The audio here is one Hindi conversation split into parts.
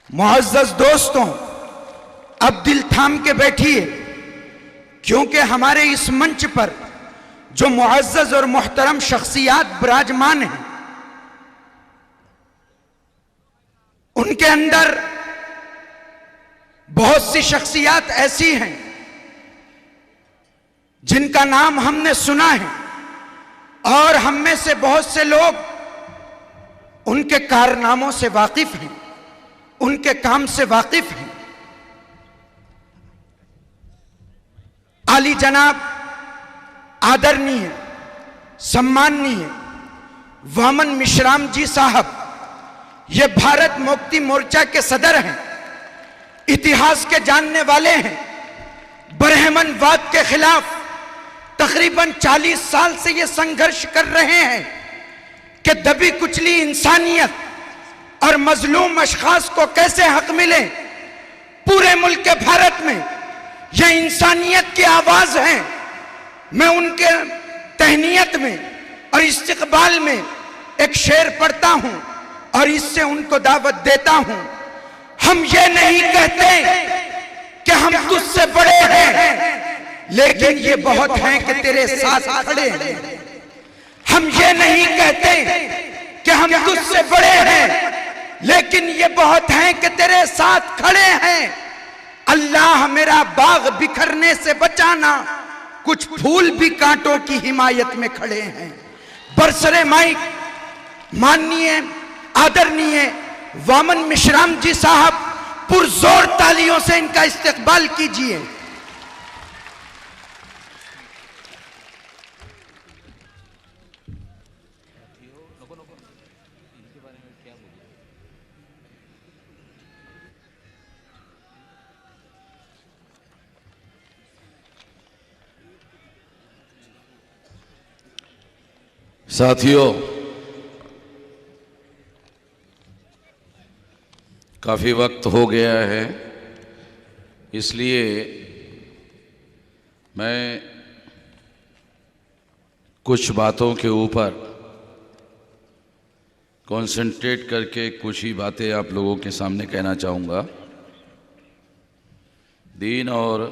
मुअज़्ज़ज़ दोस्तों, अब दिल थाम के बैठिए, क्योंकि हमारे इस मंच पर जो मुअज़्ज़ज़ और मुहतरम शख्सियात विराजमान हैं, उनके अंदर बहुत सी शख्सियात ऐसी हैं जिनका नाम हमने सुना है और हम में से बहुत से लोग उनके कारनामों से वाकिफ हैं, उनके काम से वाकिफ हैं। आली जनाब, आदरणीय, सम्माननीय वामन मिश्राम जी साहब, ये भारत मुक्ति मोर्चा के सदर हैं, इतिहास के जानने वाले हैं, ब्राह्मणवाद के खिलाफ तकरीबन 40 साल से ये संघर्ष कर रहे हैं कि दबी कुचली इंसानियत और मजलूम अशखास को कैसे हक मिले। पूरे मुल्क के भारत में ये इंसानियत की आवाज है। मैं उनके तहनीयत में और इस्तकबाल में एक शेर पढ़ता हूं और इससे उनको दावत देता हूं। हम ये नहीं कहते कि हम तुझसे बड़े हैं, लेकिन ये बहुत हैं कि तेरे साथ खड़े हैं। हम ये नहीं कहते कि हम तुझसे बड़े हैं, लेकिन ये बहुत हैं कि तेरे साथ खड़े हैं। अल्लाह मेरा बाग बिखरने से बचाना, कुछ फूल भी कांटों की हिमायत में खड़े हैं। बरसरे माइक माननीय आदरणीय वामन मिश्राम जी साहब, पुरजोर तालियों से इनका इस्तकबाल कीजिए। साथियों, काफ़ी वक्त हो गया है, इसलिए मैं कुछ बातों के ऊपर कंसंट्रेट करके कुछ ही बातें आप लोगों के सामने कहना चाहूँगा। दीन और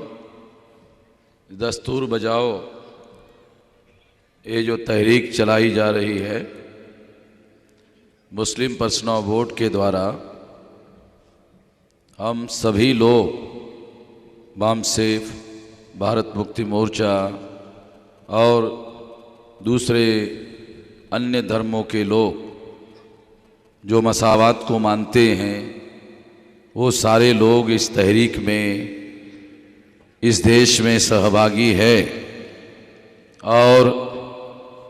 दस्तूर बचाओ, ये जो तहरीक चलाई जा रही है मुस्लिम पर्सन ऑफ वोट के द्वारा, हम सभी लोग बामसेफ, भारत मुक्ति मोर्चा और दूसरे अन्य धर्मों के लोग जो मसावात को मानते हैं, वो सारे लोग इस तहरीक में इस देश में सहभागी है। और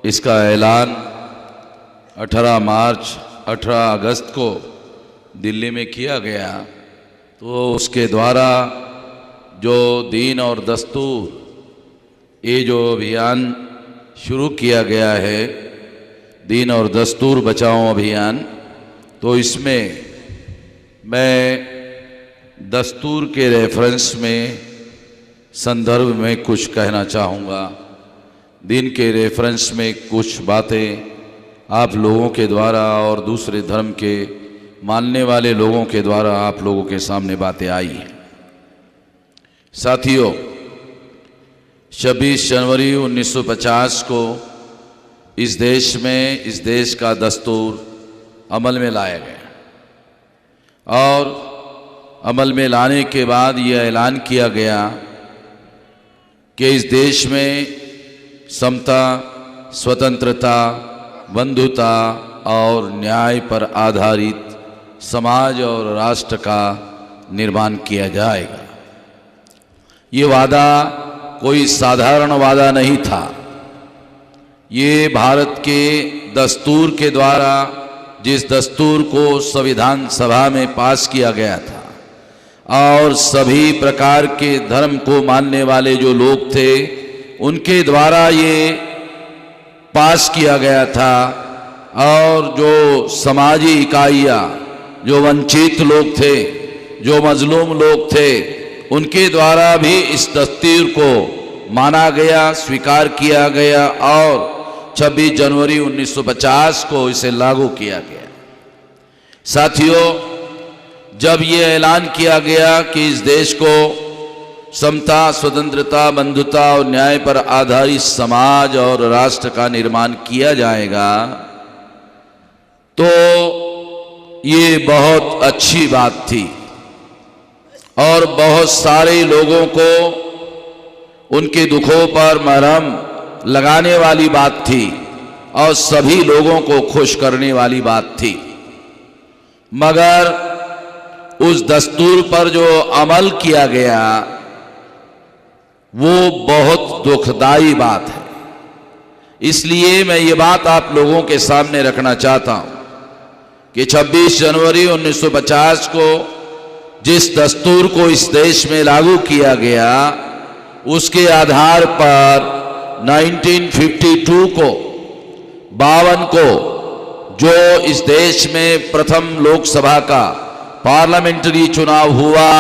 इसका ऐलान 18 अगस्त को दिल्ली में किया गया। तो उसके द्वारा जो दीन और दस्तूर, ये जो अभियान शुरू किया गया है, दीन और दस्तूर बचाओ अभियान, तो इसमें मैं दस्तूर के रेफरेंस में, संदर्भ में कुछ कहना चाहूँगा। दीन के रेफरेंस में कुछ बातें आप लोगों के द्वारा और दूसरे धर्म के मानने वाले लोगों के द्वारा आप लोगों के सामने बातें आई हैं। साथियों, 26 जनवरी 1950 को इस देश में, इस देश का दस्तूर अमल में लाया गया और अमल में लाने के बाद यह ऐलान किया गया कि इस देश में समता, स्वतंत्रता, बंधुता और न्याय पर आधारित समाज और राष्ट्र का निर्माण किया जाएगा। ये वादा कोई साधारण वादा नहीं था। ये भारत के दस्तूर के द्वारा, जिस दस्तूर को संविधान सभा में पास किया गया था और सभी प्रकार के धर्म को मानने वाले जो लोग थे, उनके द्वारा ये पास किया गया था। और जो समाजी इकाइयाँ, जो वंचित लोग थे, जो मजलूम लोग थे, उनके द्वारा भी इस दस्तूर को माना गया, स्वीकार किया गया और 26 जनवरी 1950 को इसे लागू किया गया। साथियों, जब ये ऐलान किया गया कि इस देश को समता, स्वतंत्रता, बंधुता और न्याय पर आधारित समाज और राष्ट्र का निर्माण किया जाएगा, तो ये बहुत अच्छी बात थी और बहुत सारे लोगों को उनके दुखों पर मरहम लगाने वाली बात थी और सभी लोगों को खुश करने वाली बात थी। मगर उस दस्तूर पर जो अमल किया गया वो बहुत दुखदाई बात है। इसलिए मैं ये बात आप लोगों के सामने रखना चाहता हूं कि 26 जनवरी 1950 को जिस दस्तूर को इस देश में लागू किया गया, उसके आधार पर 1952 को 52 को जो इस देश में प्रथम लोकसभा का पार्लियामेंट्री चुनाव हुआ,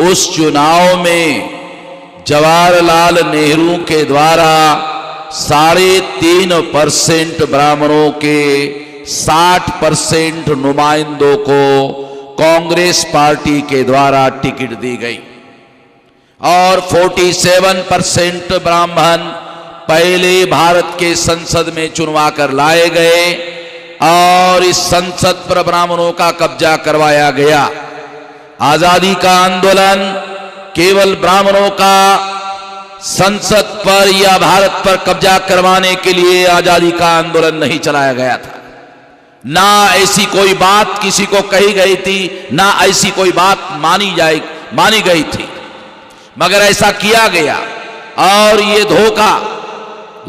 उस चुनाव में जवाहरलाल नेहरू के द्वारा 3.5% ब्राह्मणों के 60% नुमाइंदों को कांग्रेस पार्टी के द्वारा टिकट दी गई और 47% ब्राह्मण पहले भारत के संसद में चुनवा कर लाए गए और इस संसद पर ब्राह्मणों का कब्जा करवाया गया। आजादी का आंदोलन केवल ब्राह्मणों का संसद पर या भारत पर कब्जा करवाने के लिए आजादी का आंदोलन नहीं चलाया गया था। ना ऐसी कोई बात किसी को कही गई थी, ना ऐसी कोई बात मानी गई थी, मगर ऐसा किया गया और ये धोखा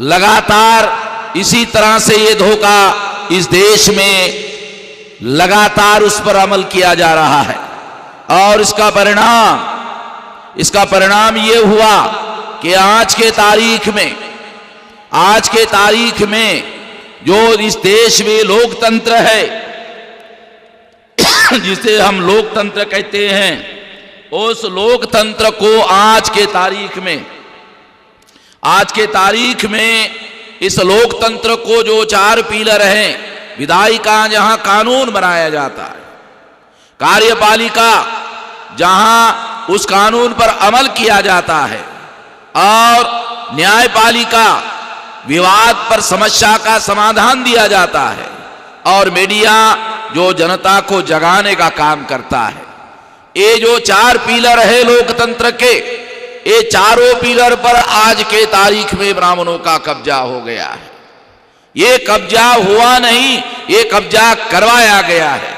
लगातार इसी तरह से ये धोखा इस देश में लगातार उस पर अमल किया जा रहा है और इसका परिणाम ये हुआ कि आज के तारीख में जो इस देश में लोकतंत्र है जिसे हम लोकतंत्र कहते हैं, उस लोकतंत्र को आज के तारीख में इस लोकतंत्र को जो 4 पिलर हैं, विधायिका जहां कानून बनाया जाता है, कार्यपालिका जहां उस कानून पर अमल किया जाता है और न्यायपालिका विवाद पर समस्या का समाधान दिया जाता है और मीडिया जो जनता को जगाने का काम करता है। ये जो 4 पिलर है लोकतंत्र के, ये चारों पिलर पर आज के तारीख में ब्राह्मणों का कब्जा हो गया है। ये कब्जा हुआ नहीं, ये कब्जा करवाया गया है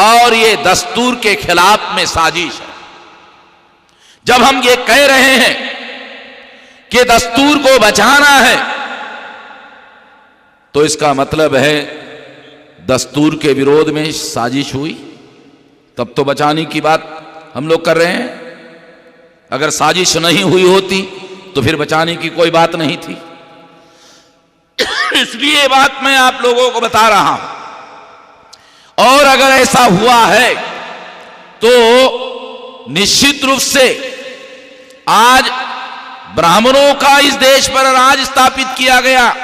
और ये दस्तूर के खिलाफ में साजिश है। जब हम ये कह रहे हैं कि दस्तूर को बचाना है, तो इसका मतलब है दस्तूर के विरोध में साजिश हुई, तब तो बचाने की बात हम लोग कर रहे हैं। अगर साजिश नहीं हुई होती तो फिर बचाने की कोई बात नहीं थी। इसलिए बात मैं आप लोगों को बता रहा हूं और अगर ऐसा हुआ है तो निश्चित रूप से आज ब्राह्मणों का इस देश पर राज स्थापित किया गया।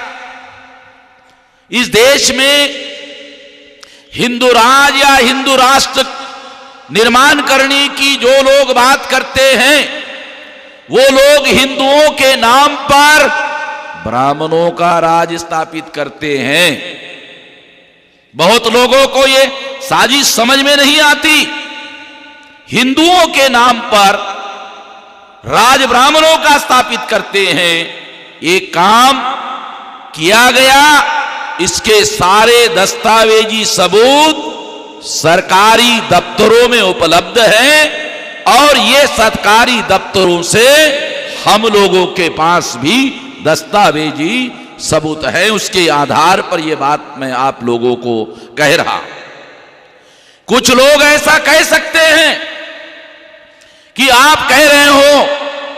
इस देश में हिंदू राज या हिंदू राष्ट्र निर्माण करने की जो लोग बात करते हैं, वो लोग हिंदुओं के नाम पर ब्राह्मणों का राज स्थापित करते हैं। बहुत लोगों को ये साजिश समझ में नहीं आती। हिंदुओं के नाम पर राज ब्राह्मणों का स्थापित करते हैं। ये काम किया गया, इसके सारे दस्तावेजी सबूत सरकारी दफ्तरों में उपलब्ध है और ये सरकारी दफ्तरों से हम लोगों के पास भी दस्तावेजी सबूत है। उसके आधार पर यह बात मैं आप लोगों को कह रहा हूं। कुछ लोग ऐसा कह सकते हैं कि आप कह रहे हो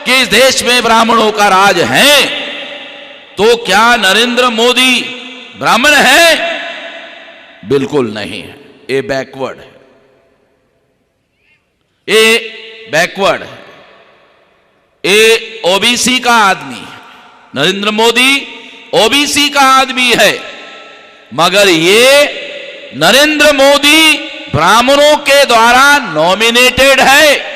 कि इस देश में ब्राह्मणों का राज है, तो क्या नरेंद्र मोदी ब्राह्मण है? बिल्कुल नहीं है। ये बैकवर्ड है, ये बैकवर्ड है, ये ओबीसी का आदमी है। नरेंद्र मोदी ओबीसी का आदमी है, मगर ये नरेंद्र मोदी ब्राह्मणों के द्वारा नॉमिनेटेड है,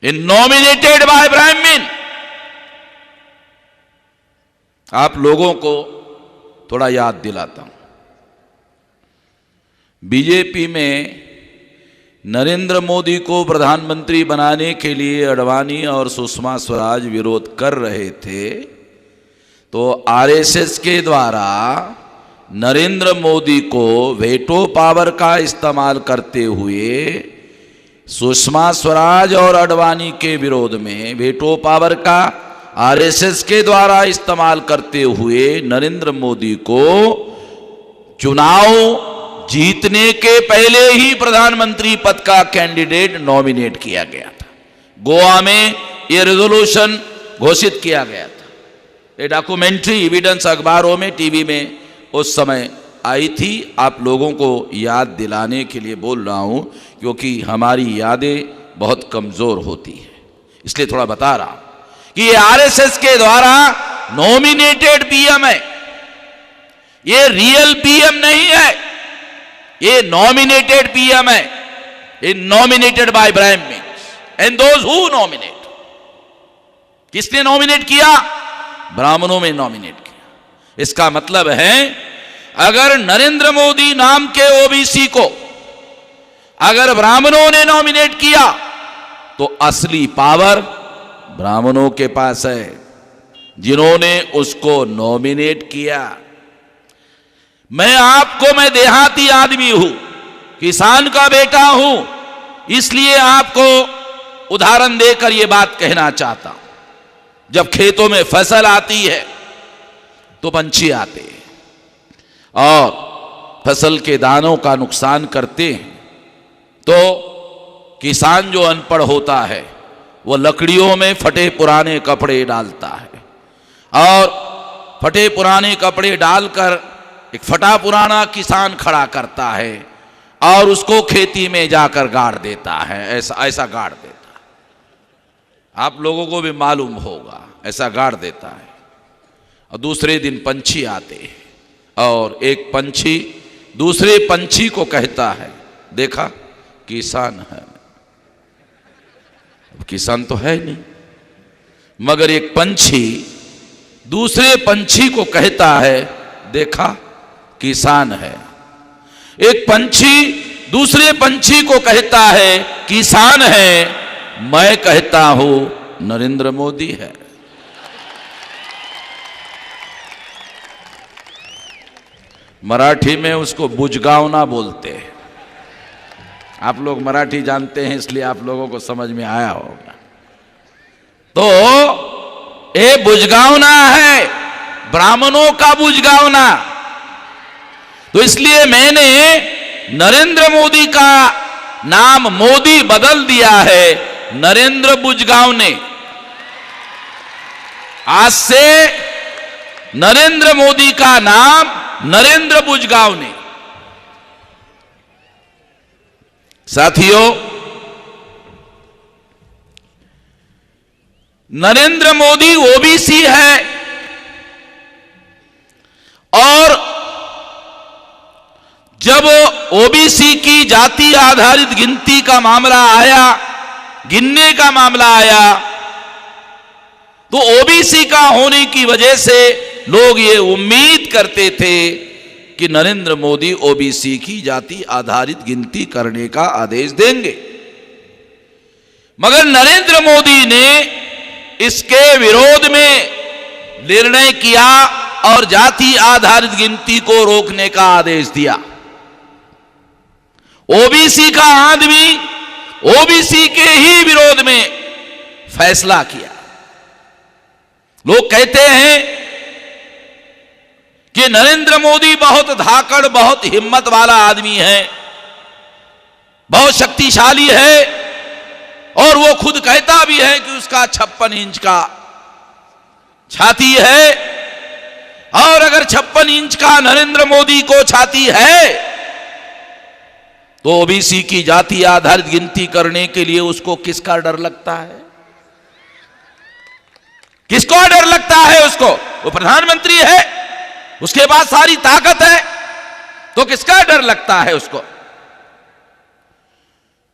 नॉमिनेटेड बाय ब्राह्मण। आप लोगों को थोड़ा याद दिलाता हूं, बीजेपी में नरेंद्र मोदी को प्रधानमंत्री बनाने के लिए अडवाणी और सुषमा स्वराज विरोध कर रहे थे, तो आरएसएस के द्वारा नरेंद्र मोदी को वेटो पावर का इस्तेमाल करते हुए सुषमा स्वराज और अडवाणी के विरोध में वेटो पावर का आरएसएस के द्वारा इस्तेमाल करते हुए नरेंद्र मोदी को चुनाव जीतने के पहले ही प्रधानमंत्री पद का कैंडिडेट नॉमिनेट किया गया था। गोवा में यह रेजोल्यूशन घोषित किया गया था। ये डॉक्यूमेंट्री एविडेंस अखबारों में, टीवी में उस समय आई थी। आप लोगों को याद दिलाने के लिए बोल रहा हूं, क्योंकि हमारी यादें बहुत कमजोर होती है, इसलिए थोड़ा बता रहा हूं कि ये आरएसएस के द्वारा नॉमिनेटेड पीएम है, ये रियल पीएम नहीं है, ये नॉमिनेटेड पीएम है। ये nominated by Brahmins and those who nominate. किसने नॉमिनेट किया? ब्राह्मणों में नॉमिनेट किया। इसका मतलब है अगर नरेंद्र मोदी नाम के ओबीसी को अगर ब्राह्मणों ने नॉमिनेट किया तो असली पावर ब्राह्मणों के पास है, जिन्होंने उसको नॉमिनेट किया। मैं देहाती आदमी हूं, किसान का बेटा हूं, इसलिए आपको उदाहरण देकर यह बात कहना चाहता हूं। जब खेतों में फसल आती है तो पंछी आते हैं और फसल के दानों का नुकसान करते हैं, तो किसान जो अनपढ़ होता है वो लकड़ियों में फटे पुराने कपड़े डालता है और फटे पुराने कपड़े डालकर एक फटा पुराना किसान खड़ा करता है और उसको खेती में जाकर गाड़ देता है। ऐसा गाड़ देता है, आप लोगों को भी मालूम होगा, ऐसा गाड़ देता है। और दूसरे दिन पंछी आते हैं और एक पंछी दूसरे पंछी को कहता है, देखा किसान है। किसान तो है नहीं, मगर एक पंछी दूसरे पंछी को कहता है, देखा किसान है। एक पंछी दूसरे पंछी को कहता है किसान है, मैं कहता हूं नरेंद्र मोदी है। मराठी में उसको बुजगावना बोलते हैं। आप लोग मराठी जानते हैं, इसलिए आप लोगों को समझ में आया होगा। तो ये बुजगावना है, ब्राह्मणों का बुजगावना। तो इसलिए मैंने नरेंद्र मोदी का नाम मोदी बदल दिया है नरेंद्र बुजगावने। आज से नरेंद्र मोदी का नाम नरेंद्र बुजगावने। साथियों, नरेंद्र मोदी ओबीसी है और जब ओबीसी की जाति आधारित गिनती का मामला आया, गिनने का मामला आया, तो ओबीसी का होने की वजह से लोग ये उम्मीद करते थे कि नरेंद्र मोदी ओबीसी की जाति आधारित गिनती करने का आदेश देंगे। मगर नरेंद्र मोदी ने इसके विरोध में निर्णय किया और जाति आधारित गिनती को रोकने का आदेश दिया। ओबीसी का आदमी ओबीसी के ही विरोध में फैसला किया। लोग कहते हैं कि नरेंद्र मोदी बहुत धाकड़, बहुत हिम्मत वाला आदमी है, बहुत शक्तिशाली है, और वो खुद कहता भी है कि उसका 56 इंच का छाती है, और अगर 56 इंच का नरेंद्र मोदी को छाती है तो ओबीसी की जाति आधारित गिनती करने के लिए उसको किसका डर लगता है? किसको डर लगता है उसको? वो प्रधानमंत्री है, उसके पास सारी ताकत है, तो किसका डर लगता है उसको?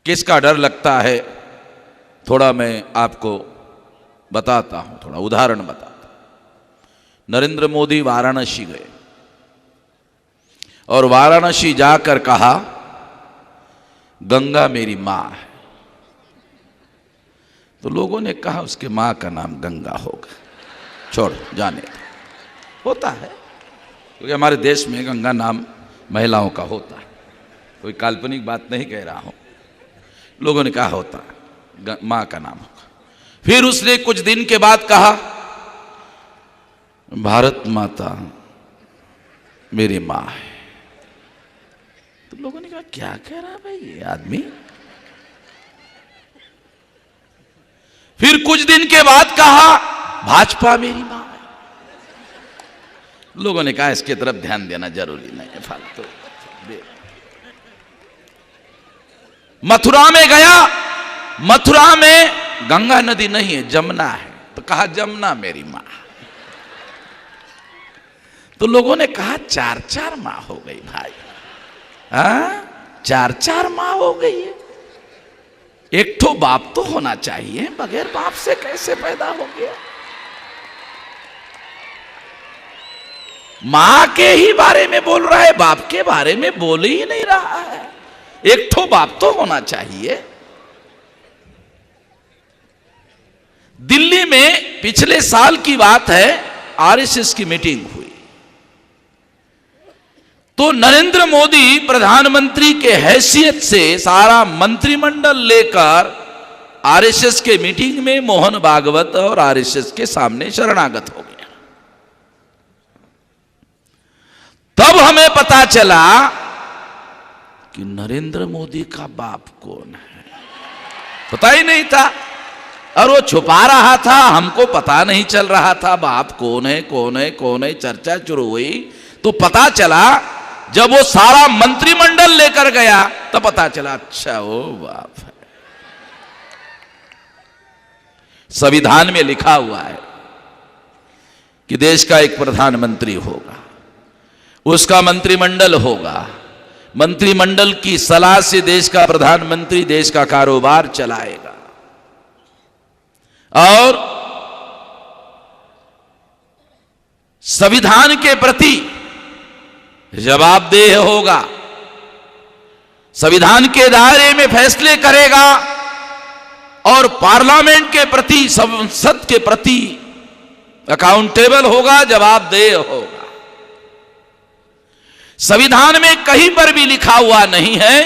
किसका डर लगता है? थोड़ा मैं आपको बताता हूं, थोड़ा उदाहरण बताता हूं। नरेंद्र मोदी वाराणसी गए और वाराणसी जाकर कहा, गंगा मेरी मां है। तो लोगों ने कहा उसके मां का नाम गंगा होगा, छोड़ जाने दो। होता है, क्योंकि हमारे देश में गंगा नाम महिलाओं का होता है, कोई काल्पनिक बात नहीं कह रहा हूं। लोगों ने कहा होता है, मां का नाम होगा। फिर उसने कुछ दिन के बाद कहा, भारत माता मेरी मां है। तो लोगों ने कहा क्या कह रहा है भाई ये आदमी? फिर कुछ दिन के बाद कहा, भाजपा मेरी मां है। लोगों ने कहा इसके तरफ ध्यान देना जरूरी नहीं है, फालतू। मथुरा में गया, मथुरा में गंगा नदी नहीं है, जमुना है, तो कहा जमुना मेरी मां। तो लोगों ने कहा चार चार मां हो गई भाई। चार चार मां हो गई है। एक ठो बाप तो होना चाहिए, बगैर बाप से कैसे पैदा हो गया? मां के ही बारे में बोल रहा है, बाप के बारे में बोल ही नहीं रहा है। एक ठो बाप तो होना चाहिए। दिल्ली में पिछले साल की बात है, आरएसएस की मीटिंग हुई, तो नरेंद्र मोदी प्रधानमंत्री के हैसियत से सारा मंत्रिमंडल लेकर आरएसएस के मीटिंग में मोहन भागवत और आरएसएस के सामने शरणागत हो गया। तब हमें पता चला कि नरेंद्र मोदी का बाप कौन है, पता ही नहीं था, और वो छुपा रहा था, हमको पता नहीं चल रहा था बाप कौन है कौन है कौन है। चर्चा शुरू हुई तो पता चला, जब वो सारा मंत्रिमंडल लेकर गया तो पता चला अच्छा वो बाप है। संविधान में लिखा हुआ है कि देश का एक प्रधानमंत्री होगा, उसका मंत्रिमंडल होगा, मंत्रिमंडल की सलाह से देश का प्रधानमंत्री देश का कारोबार चलाएगा और संविधान के प्रति जवाबदेह होगा, संविधान के दायरे में फैसले करेगा और पार्लियामेंट के प्रति, संसद के प्रति अकाउंटेबल होगा, जवाबदेह होगा। संविधान में कहीं पर भी लिखा हुआ नहीं है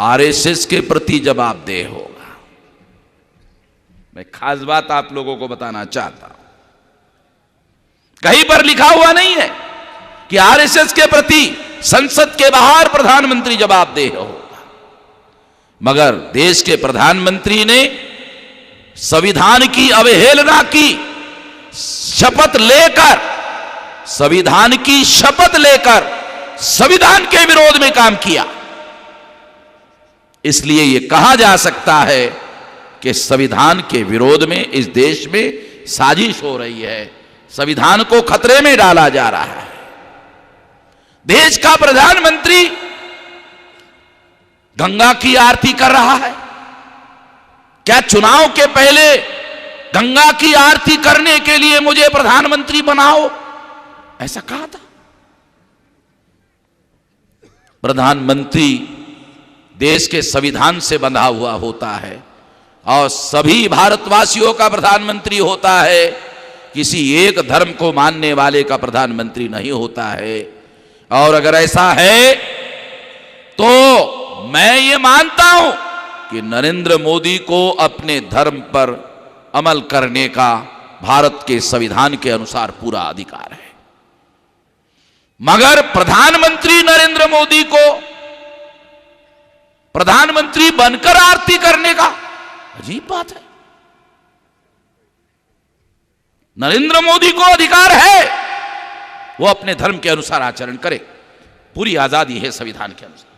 आरएसएस के प्रति जवाबदेह होगा। मैं खास बात आप लोगों को बताना चाहता हूं, कहीं पर लिखा हुआ नहीं है कि आरएसएस के प्रति संसद के बाहर प्रधानमंत्री जवाबदेह होगा। मगर देश के प्रधानमंत्री ने संविधान की अवहेलना की, शपथ लेकर, संविधान की शपथ लेकर संविधान के विरोध में काम किया। इसलिए यह कहा जा सकता है कि संविधान के विरोध में इस देश में साजिश हो रही है, संविधान को खतरे में डाला जा रहा है। देश का प्रधानमंत्री गंगा की आरती कर रहा है। क्या चुनाव के पहले गंगा की आरती करने के लिए मुझे प्रधानमंत्री बनाओ, ऐसा कहा था? प्रधानमंत्री देश के संविधान से बंधा हुआ होता है और सभी भारतवासियों का प्रधानमंत्री होता है, किसी एक धर्म को मानने वाले का प्रधानमंत्री नहीं होता है। और अगर ऐसा है तो मैं ये मानता हूं कि नरेंद्र मोदी को अपने धर्म पर अमल करने का भारत के संविधान के अनुसार पूरा अधिकार है। मगर प्रधानमंत्री नरेंद्र मोदी को प्रधानमंत्री बनकर आरती करने का अजीब बात है। नरेंद्र मोदी को अधिकार है वो अपने धर्म के अनुसार आचरण करे, पूरी आजादी है संविधान के अनुसार।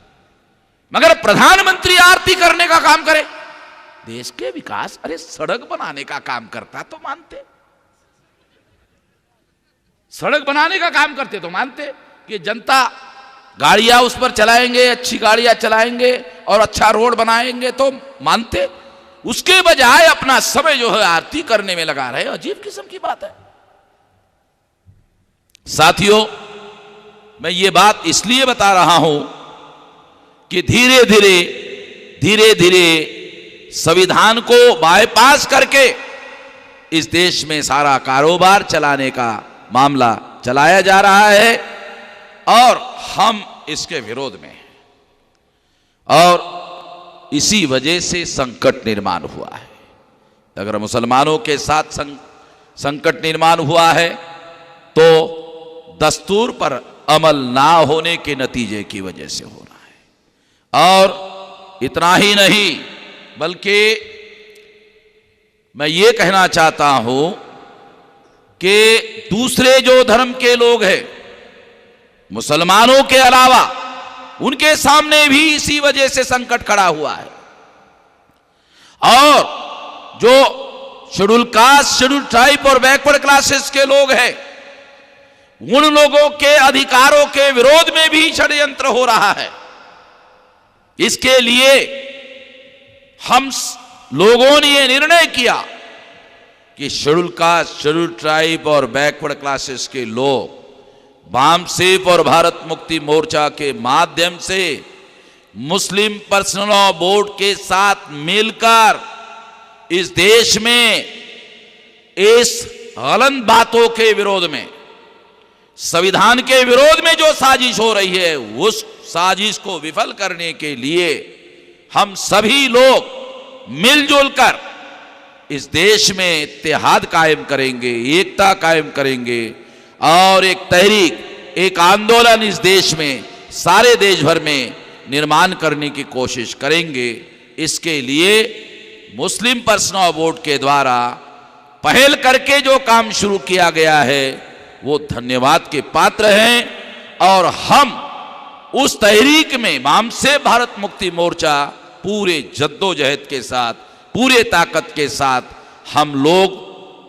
मगर प्रधानमंत्री आरती करने का काम करे, देश के विकास, अरे सड़क बनाने का काम करता तो मानते, सड़क बनाने का काम करते तो मानते कि जनता गाड़ियां उस पर चलाएंगे, अच्छी गाड़ियां चलाएंगे और अच्छा रोड बनाएंगे तो मानते, उसके बजाय अपना समय जो है आरती करने में लगा रहे। अजीब किस्म की बात है। साथियों, मैं ये बात इसलिए बता रहा हूं कि धीरे धीरे संविधान को बाईपास करके इस देश में सारा कारोबार चलाने का मामला चलाया जा रहा है और हम इसके विरोध में हैं और इसी वजह से संकट निर्माण हुआ है। अगर मुसलमानों के साथ संकट निर्माण हुआ है तो दस्तूर पर अमल ना होने के नतीजे की वजह से हो रहा है। और इतना ही नहीं, बल्कि मैं ये कहना चाहता हूं कि दूसरे जो धर्म के लोग हैं, मुसलमानों के अलावा, उनके सामने भी इसी वजह से संकट खड़ा हुआ है। और जो शेड्यूल कास्ट, शेड्यूल ट्राइब और बैकवर्ड क्लासेस के लोग हैं, उन लोगों के अधिकारों के विरोध में भी षड्यंत्र हो रहा है। इसके लिए हम लोगों ने यह निर्णय किया कि शेड्यूल कास्ट, शेड्यूल ट्राइब और बैकवर्ड क्लासेस के लोग वामसेफ और भारत मुक्ति मोर्चा के माध्यम से मुस्लिम पर्सनल लॉ बोर्ड के साथ मिलकर इस देश में इस गलत बातों के विरोध में, संविधान के विरोध में जो साजिश हो रही है, उस साजिश को विफल करने के लिए हम सभी लोग मिलजुल कर इस देश में इत्तेहाद कायम करेंगे, एकता कायम करेंगे और एक तहरीक, एक आंदोलन इस देश में, सारे देश भर में निर्माण करने की कोशिश करेंगे। इसके लिए मुस्लिम पर्सनल लॉ बोर्ड के द्वारा पहल करके जो काम शुरू किया गया है वो धन्यवाद के पात्र हैं और हम उस तहरीक में वामसेफ भारत मुक्ति मोर्चा पूरे जद्दोजहद के साथ, पूरे ताकत के साथ हम लोग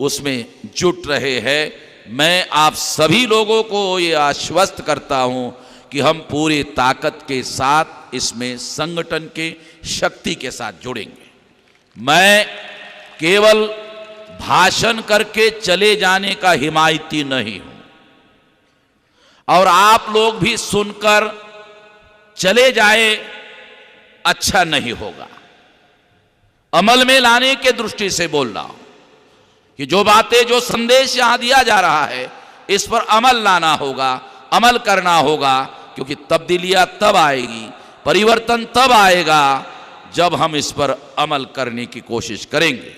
उसमें जुट रहे हैं। मैं आप सभी लोगों को ये आश्वस्त करता हूं कि हम पूरी ताकत के साथ इसमें संगठन के शक्ति के साथ जुड़ेंगे। मैं केवल भाषण करके चले जाने का हिमायती नहीं हूं और आप लोग भी सुनकर चले जाए अच्छा नहीं होगा। अमल में लाने के दृष्टि से बोल रहा हूं कि जो बातें, जो संदेश यहां दिया जा रहा है, इस पर अमल लाना होगा, अमल करना होगा, क्योंकि तब्दीलियां तब आएगी, परिवर्तन तब आएगा जब हम इस पर अमल करने की कोशिश करेंगे।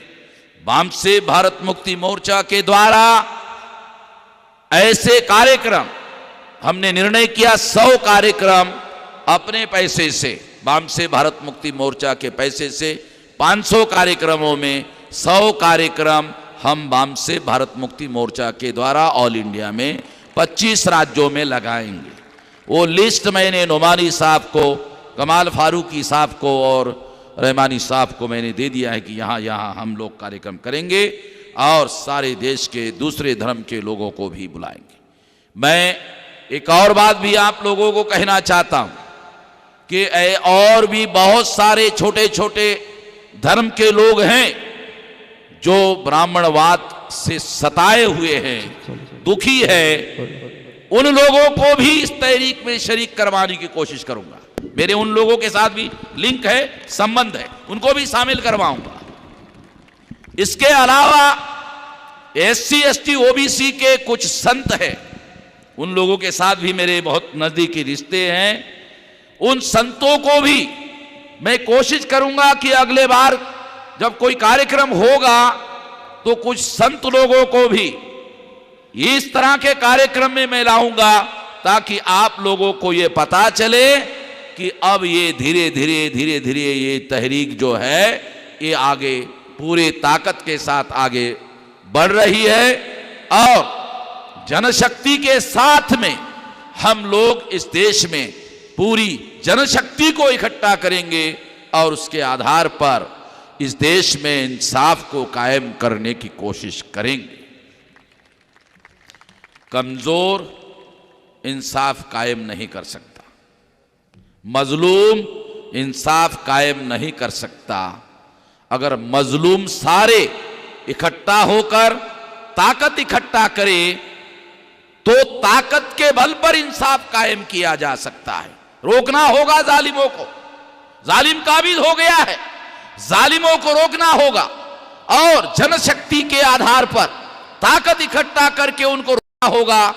वामसेफ भारत मुक्ति मोर्चा के द्वारा ऐसे कार्यक्रम हमने निर्णय किया, 100 कार्यक्रम अपने पैसे से, वामसेफ भारत मुक्ति मोर्चा के पैसे से 500 कार्यक्रमों में 100 कार्यक्रम हम वामसेफ भारत मुक्ति मोर्चा के द्वारा ऑल इंडिया में 25 राज्यों में लगाएंगे। वो लिस्ट मैंने नोमानी साहब को, कमाल फारूकी साहब को और रहमानी साहब को मैंने दे दिया है कि यहाँ यहाँ हम लोग कार्यक्रम करेंगे और सारे देश के दूसरे धर्म के लोगों को भी बुलाएंगे। मैं एक और बात भी आप लोगों को कहना चाहता हूँ कि और भी बहुत सारे छोटे छोटे धर्म के लोग हैं जो ब्राह्मणवाद से सताए हुए हैं, दुखी है। उन लोगों को भी इस तहरीक में शरीक करवाने की कोशिश करूंगा। मेरे उन लोगों के साथ भी लिंक है, संबंध है, उनको भी शामिल करवाऊंगा। इसके अलावा SC ST OBC के कुछ संत हैं, उन लोगों के साथ भी मेरे बहुत नजदीकी रिश्ते हैं। उन संतों को भी मैं कोशिश करूंगा कि अगले बार जब कोई कार्यक्रम होगा तो कुछ संत लोगों को भी इस तरह के कार्यक्रम में मैं लाऊंगा ताकि आप लोगों को ये पता चले कि अब ये धीरे धीरे ये तहरीक जो है ये आगे पूरे ताकत के साथ आगे बढ़ रही है और जनशक्ति के साथ में हम लोग इस देश में पूरी जनशक्ति को इकट्ठा करेंगे और उसके आधार पर इस देश में इंसाफ को कायम करने की कोशिश करेंगे। कमजोर इंसाफ कायम नहीं कर सकता। मजलूम इंसाफ कायम नहीं कर सकता। अगर मजलूम सारे इकट्ठा होकर ताकत इकट्ठा करे तो ताकत के बल पर इंसाफ कायम किया जा सकता है। रोकना होगा जालिमों को, जालिम काबिज हो गया है, जालिमों को रोकना होगा और जनशक्ति के आधार पर ताकत इकट्ठा करके उनको रोकना होगा।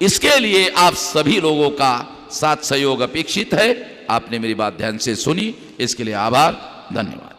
इसके लिए आप सभी लोगों का साथ सहयोग अपेक्षित है। आपने मेरी बात ध्यान से सुनी, इसके लिए आभार, धन्यवाद।